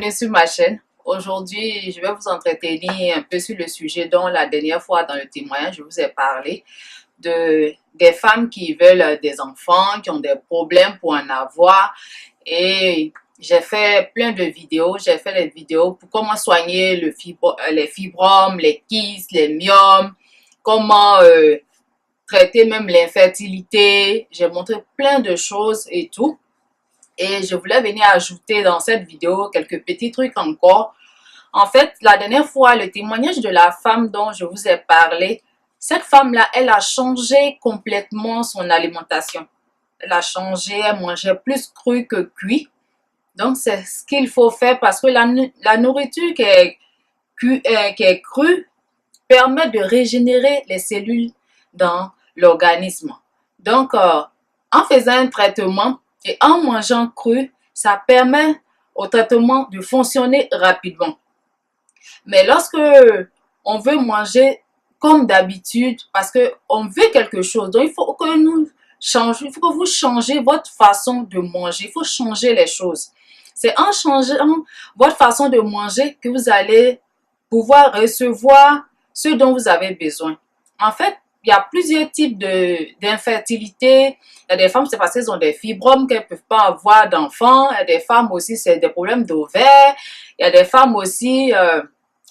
bienvenue sur ma chaîne. Aujourd'hui, je vais vous entretenir un peu sur le sujet dont la dernière fois dans le témoignage, je vous ai parlé des femmes qui veulent des enfants, qui ont des problèmes pour en avoir. Et j'ai fait plein de vidéos. J'ai fait les vidéos pour comment soigner les fibromes, les kystes, les myomes, comment traiter même l'infertilité. J'ai montré plein de choses et tout. Et je voulais venir ajouter dans cette vidéo quelques petits trucs encore. En fait, la dernière fois, le témoignage de la femme dont je vous ai parlé, cette femme-là, elle a changé complètement son alimentation. Elle a changé, elle mangeait plus cru que cuit. Donc, c'est ce qu'il faut faire parce que la nourriture qui est crue permet de régénérer les cellules dans l'organisme. Donc, en faisant un traitement, et en mangeant cru, ça permet au traitement de fonctionner rapidement. Mais lorsque on veut manger comme d'habitude, parce qu'on veut quelque chose, donc il faut que nous changions, il faut que vous changez votre façon de manger, il faut changer les choses. C'est en changeant votre façon de manger que vous allez pouvoir recevoir ce dont vous avez besoin. En fait, il y a plusieurs types d'infertilité. Il y a des femmes, c'est parce qu'elles ont des fibromes qu'elles ne peuvent pas avoir d'enfants. Il y a des femmes aussi, c'est des problèmes d'ovaires. Il y a des femmes aussi,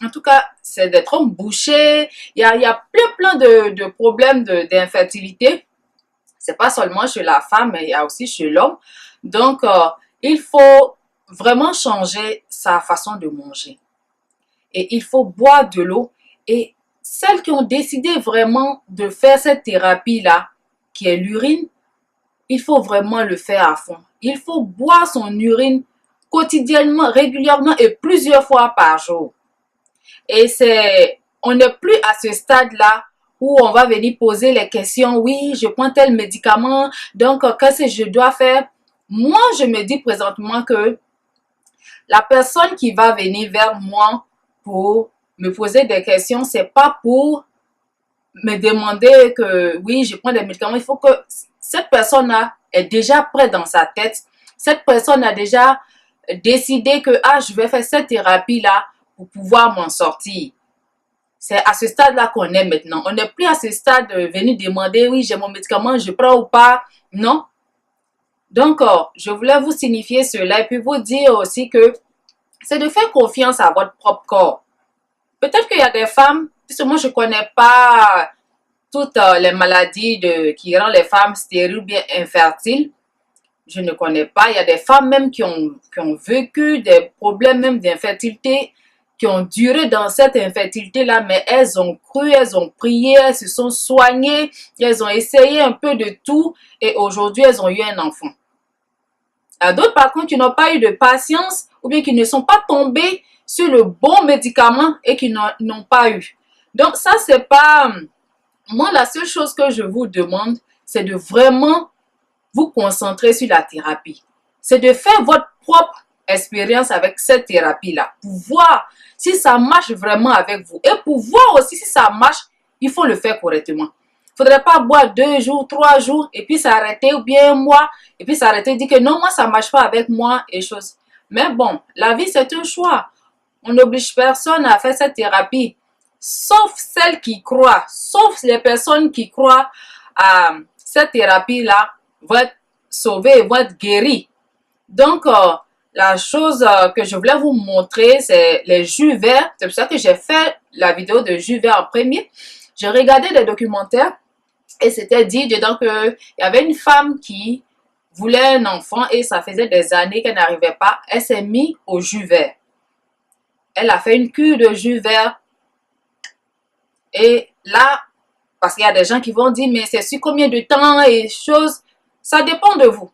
en tout cas, c'est des trompes bouchées. Il y a plein de problèmes d'infertilité. C'est pas seulement chez la femme, mais il y a aussi chez l'homme. Donc, il faut vraiment changer sa façon de manger. Et il faut boire de l'eau. Et celles qui ont décidé vraiment de faire cette thérapie-là, qui est l'urine, il faut vraiment le faire à fond. Il faut boire son urine quotidiennement, régulièrement et plusieurs fois par jour. Et on n'est plus à ce stade-là où on va venir poser les questions. Oui, je prends tel médicament, donc qu'est-ce que je dois faire? Moi, je me dis présentement que la personne qui va venir vers moi pour me poser des questions, c'est pas pour me demander que oui, je prends des médicaments. Il faut que cette personne-là est déjà prête dans sa tête. Cette personne a déjà décidé que je vais faire cette thérapie-là pour pouvoir m'en sortir. C'est à ce stade-là qu'on est maintenant. On n'est plus à ce stade de venir demander oui, j'ai mon médicament, je prends ou pas. Non. Donc, je voulais vous signifier cela et puis vous dire aussi que c'est de faire confiance à votre propre corps. Peut-être qu'il y a des femmes, puisque moi je ne connais pas toutes les maladies qui rendent les femmes stériles ou bien infertiles. Je ne connais pas. Il y a des femmes même qui ont vécu des problèmes même d'infertilité, qui ont duré dans cette infertilité-là, mais elles ont cru, elles ont prié, elles se sont soignées, elles ont essayé un peu de tout et aujourd'hui elles ont eu un enfant. Il y a d'autres par contre qui n'ont pas eu de patience ou bien qui ne sont pas tombées sur le bon médicament et qui n'ont pas eu. Donc ça, c'est pas... Moi, la seule chose que je vous demande, c'est de vraiment vous concentrer sur la thérapie. C'est de faire votre propre expérience avec cette thérapie-là. Pour voir si ça marche vraiment avec vous. Et pour voir aussi si ça marche, il faut le faire correctement. Il ne faudrait pas boire 2 jours, 3 jours et puis s'arrêter ou bien un mois et puis s'arrêter et dire que non, moi, ça ne marche pas avec moi et choses. Mais bon, la vie, c'est un choix. On n'oblige personne à faire cette thérapie, sauf celles qui croient, sauf les personnes qui croient à cette thérapie-là vont être sauvées, vont être guéries. Donc, la chose que je voulais vous montrer, c'est les jus verts. C'est pour ça que j'ai fait la vidéo de jus verts en premier. J'ai regardé des documentaires et c'était dit dedans qu'il y avait une femme qui voulait un enfant et ça faisait des années qu'elle n'arrivait pas. Elle s'est mise au jus vert. Elle a fait une cure de jus vert. Et là, parce qu'il y a des gens qui vont dire, mais c'est sur combien de temps et choses, ça dépend de vous.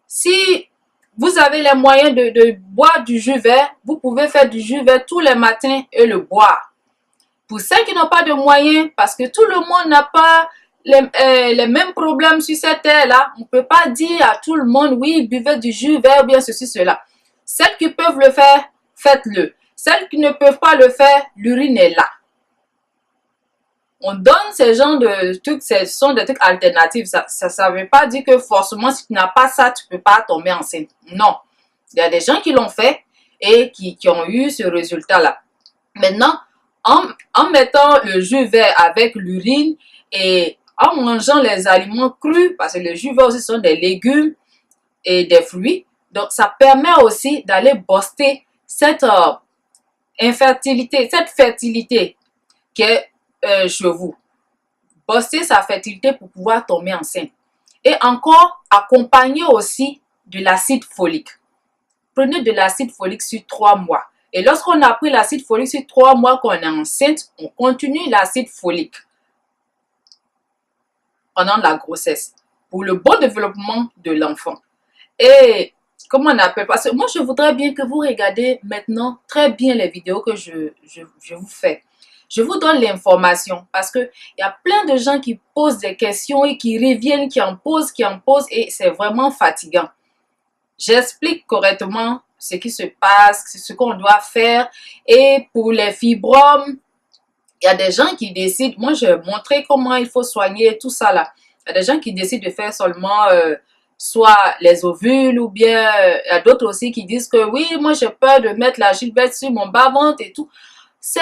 Si vous avez les moyens de boire du jus vert, vous pouvez faire du jus vert tous les matins et le boire. Pour ceux qui n'ont pas de moyens, parce que tout le monde n'a pas les mêmes problèmes sur cette terre-là, on ne peut pas dire à tout le monde, oui, buvez du jus vert ou bien ceci, cela. Celles qui peuvent le faire, faites-le. Celles qui ne peuvent pas le faire, l'urine est là. On donne ces genres de trucs, ce sont des trucs alternatifs. Ça ne veut pas dire que forcément, si tu n'as pas ça, tu ne peux pas tomber enceinte. Non. Il y a des gens qui l'ont fait et qui ont eu ce résultat-là. Maintenant, en mettant le jus vert avec l'urine et en mangeant les aliments crus, parce que le jus vert aussi sont des légumes et des fruits, donc ça permet aussi d'aller booster cette infertilité, cette fertilité qui est chez vous. Booster sa fertilité pour pouvoir tomber enceinte. Et encore, accompagner aussi de l'acide folique. Prenez de l'acide folique sur 3 mois. Et lorsqu'on a pris l'acide folique sur 3 mois qu'on est enceinte, on continue l'acide folique pendant la grossesse pour le bon développement de l'enfant. Et comment on appelle? Parce que moi, je voudrais bien que vous regardez maintenant très bien les vidéos que je vous fais. Je vous donne l'information parce qu'il y a plein de gens qui posent des questions et qui reviennent, qui en posent et c'est vraiment fatigant. J'explique correctement ce qui se passe, ce qu'on doit faire. Et pour les fibromes, il y a des gens qui décident, moi je vais montrer comment il faut soigner tout ça là. Il y a des gens qui décident de faire seulement soit les ovules ou bien il y a d'autres aussi qui disent que oui, moi j'ai peur de mettre la gilberte sur mon bas-ventre et tout. Ça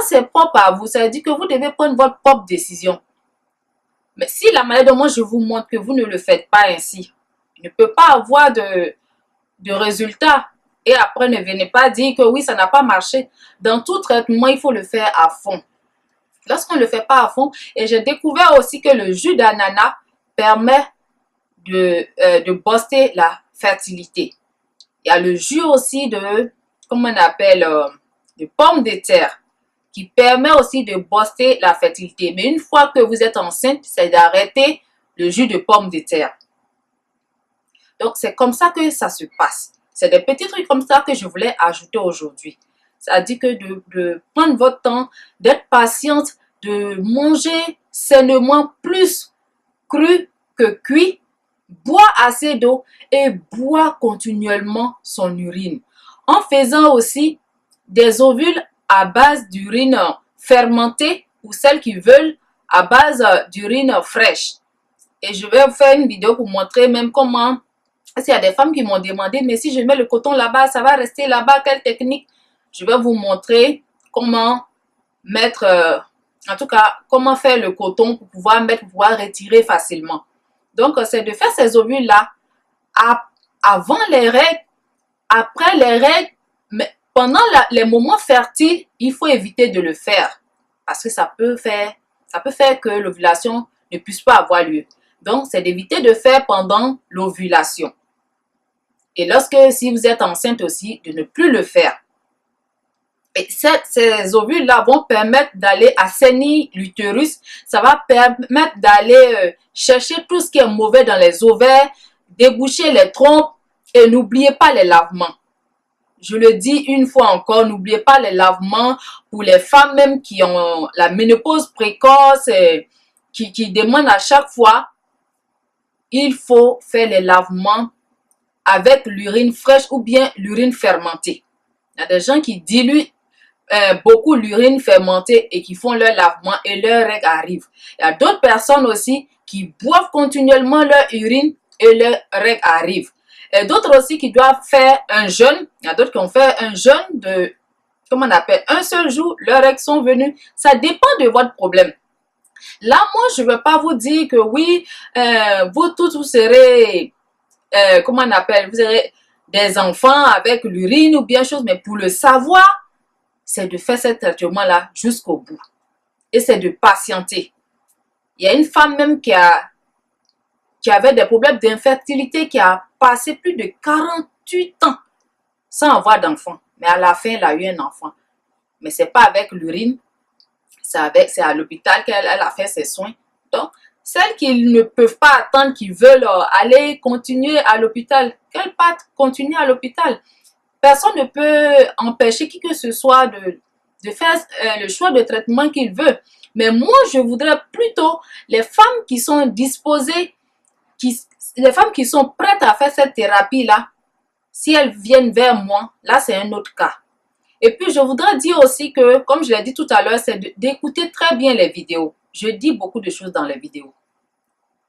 c'est propre à vous, ça veut dire que vous devez prendre votre propre décision. Mais si la maladie de moi je vous montre que vous ne le faites pas ainsi, ne peut pas avoir de résultats. Et après, ne venez pas dire que oui, ça n'a pas marché. Dans tout traitement, il faut le faire à fond. Lorsqu'on ne le fait pas à fond, et j'ai découvert aussi que le jus d'ananas permet de booster la fertilité. Il y a le jus aussi de, comment on appelle, de pomme de terre, qui permet aussi de booster la fertilité. Mais une fois que vous êtes enceinte, c'est d'arrêter le jus de pomme de terre. Donc, c'est comme ça que ça se passe. C'est des petits trucs comme ça que je voulais ajouter aujourd'hui. C'est-à-dire que de prendre votre temps, d'être patiente, de manger sainement plus cru que cuit, boire assez d'eau et boire continuellement son urine. En faisant aussi des ovules à base d'urine fermentée ou celles qui veulent à base d'urine fraîche. Et je vais vous faire une vidéo pour montrer même comment. Parce qu'il y a des femmes qui m'ont demandé, mais si je mets le coton là-bas, ça va rester là-bas, quelle technique? Je vais vous montrer comment mettre, en tout cas, comment faire le coton pour pouvoir mettre, pour pouvoir retirer facilement. Donc, c'est de faire ces ovules-là avant les règles, après les règles, mais pendant les moments fertiles, il faut éviter de le faire parce que ça peut faire que l'ovulation ne puisse pas avoir lieu. Donc, c'est d'éviter de faire pendant l'ovulation. Et si vous êtes enceinte aussi, de ne plus le faire. Et ces ovules-là vont permettre d'aller assainir l'utérus. Ça va permettre d'aller chercher tout ce qui est mauvais dans les ovaires, déboucher les trompes et n'oubliez pas les lavements. Je le dis une fois encore, n'oubliez pas les lavements pour les femmes même qui ont la ménopause précoce et qui demandent à chaque fois. Il faut faire les lavements avec l'urine fraîche ou bien l'urine fermentée. Il y a des gens qui diluent beaucoup l'urine fermentée et qui font leur lavement et leurs règles arrivent. Il y a d'autres personnes aussi qui boivent continuellement leur urine et leurs règles arrivent. Et d'autres aussi qui doivent faire un jeûne. Il y a d'autres qui ont fait un jeûne de, comment on appelle, un seul jour, leurs règles sont venues. Ça dépend de votre problème. Là, moi, je ne veux pas vous dire que oui, vous serez, comment on appelle, vous aurez des enfants avec l'urine ou bien chose, mais pour le savoir, c'est de faire ce traitement-là jusqu'au bout. Et c'est de patienter. Il y a une femme même qui avait des problèmes d'infertilité, qui a passé plus de 48 ans sans avoir d'enfant. Mais à la fin, elle a eu un enfant. Mais ce n'est pas avec l'urine, c'est à l'hôpital qu'elle a fait ses soins. Donc, celles qui ne peuvent pas attendre, qui veulent aller continuer à l'hôpital, qu'elles partent continuer à l'hôpital. Personne ne peut empêcher qui que ce soit de faire le choix de traitement qu'il veut. Mais moi, je voudrais plutôt les femmes qui sont disposées, les femmes qui sont prêtes à faire cette thérapie-là, si elles viennent vers moi, là, c'est un autre cas. Et puis, je voudrais dire aussi que, comme je l'ai dit tout à l'heure, c'est d'écouter très bien les vidéos. Je dis beaucoup de choses dans les vidéos.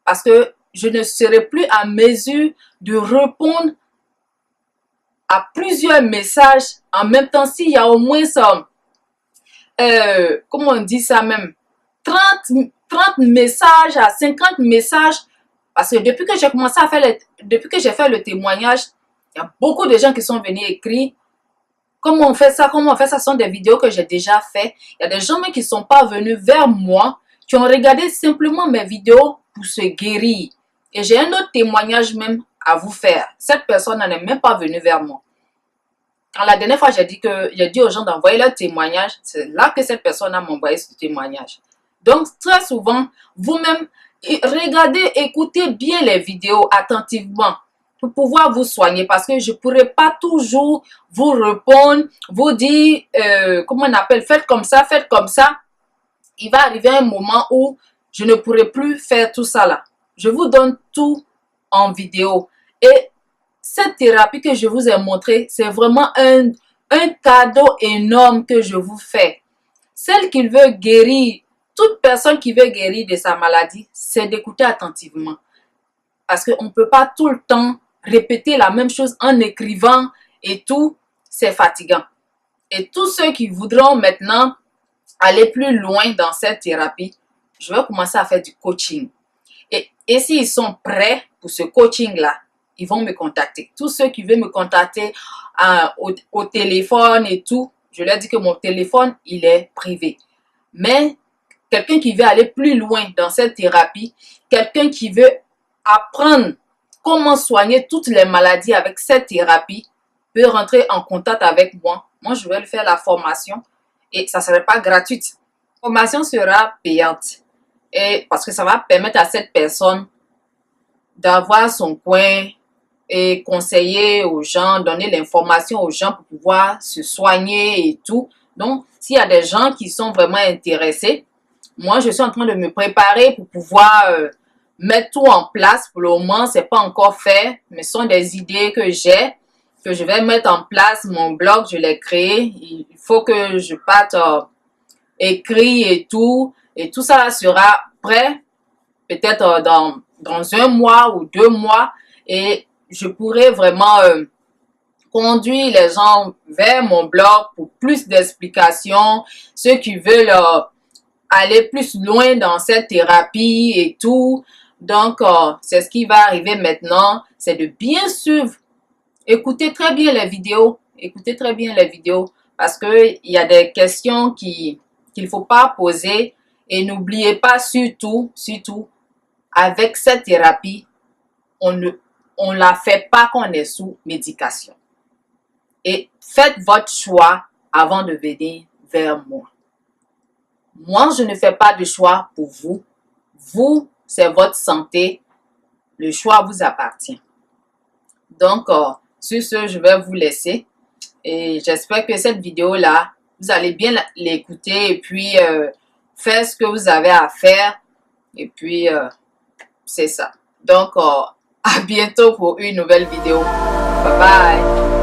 Parce que je ne serai plus à mesure de répondre à plusieurs messages en même temps, s'il y a au moins ça, comment on dit ça même, 30 messages à 50 messages, parce que depuis que j'ai commencé à faire, depuis que j'ai fait le témoignage, il y a beaucoup de gens qui sont venus écrire comment on fait ça, comment on fait ça. Ce sont des vidéos que j'ai déjà fait. Il y a des gens même qui ne sont pas venus vers moi, qui ont regardé simplement mes vidéos pour se guérir. Et j'ai un autre témoignage même à vous faire. Cette personne n'est même pas venue vers moi. Quand la dernière fois, j'ai dit aux gens d'envoyer leur témoignage, c'est là que cette personne a m'envoyé ce témoignage. Donc, très souvent, vous-même, regardez, écoutez bien les vidéos attentivement pour pouvoir vous soigner, parce que je ne pourrais pas toujours vous répondre, vous dire, comment on appelle, faites comme ça, faites comme ça. Il va arriver un moment où je ne pourrai plus faire tout ça là. Je vous donne tout en vidéo. Et cette thérapie que je vous ai montrée, c'est vraiment un cadeau énorme que je vous fais. Celle qui veut guérir, toute personne qui veut guérir de sa maladie, c'est d'écouter attentivement. Parce qu'on ne peut pas tout le temps répéter la même chose en écrivant et tout, c'est fatigant. Et tous ceux qui voudront maintenant aller plus loin dans cette thérapie, je vais commencer à faire du coaching. Et s'ils sont prêts pour ce coaching-là, ils vont me contacter. Tous ceux qui veulent me contacter au téléphone et tout, je leur dis que mon téléphone, il est privé. Mais quelqu'un qui veut aller plus loin dans cette thérapie, quelqu'un qui veut apprendre comment soigner toutes les maladies avec cette thérapie, peut rentrer en contact avec moi. Moi, je vais lui faire la formation et ça ne sera pas gratuite. La formation sera payante. Et parce que ça va permettre à cette personne d'avoir son coin et conseiller aux gens, donner l'information aux gens pour pouvoir se soigner et tout. Donc, s'il y a des gens qui sont vraiment intéressés, moi, je suis en train de me préparer pour pouvoir mettre tout en place. Pour le moment, ce n'est pas encore fait, mais ce sont des idées que j'ai, que je vais mettre en place. Mon blog, je l'ai créé. Il faut que je parte écrit et tout ça sera prêt peut-être dans un mois ou 2 mois et je pourrai vraiment conduire les gens vers mon blog pour plus d'explications, ceux qui veulent aller plus loin dans cette thérapie et tout. Donc, c'est ce qui va arriver maintenant, c'est de bien suivre, écouter très bien les vidéos, parce qu'il y a des questions qu'il ne faut pas poser. Et n'oubliez pas surtout, avec cette thérapie, on ne la fait pas quand on est sous médication. Et faites votre choix avant de venir vers moi. Moi, je ne fais pas de choix pour vous. Vous, c'est votre santé. Le choix vous appartient. Donc, sur ce, je vais vous laisser. Et j'espère que cette vidéo-là, vous allez bien l'écouter et puis faire ce que vous avez à faire. Et puis, c'est ça. Donc, à bientôt pour une nouvelle vidéo. Bye bye.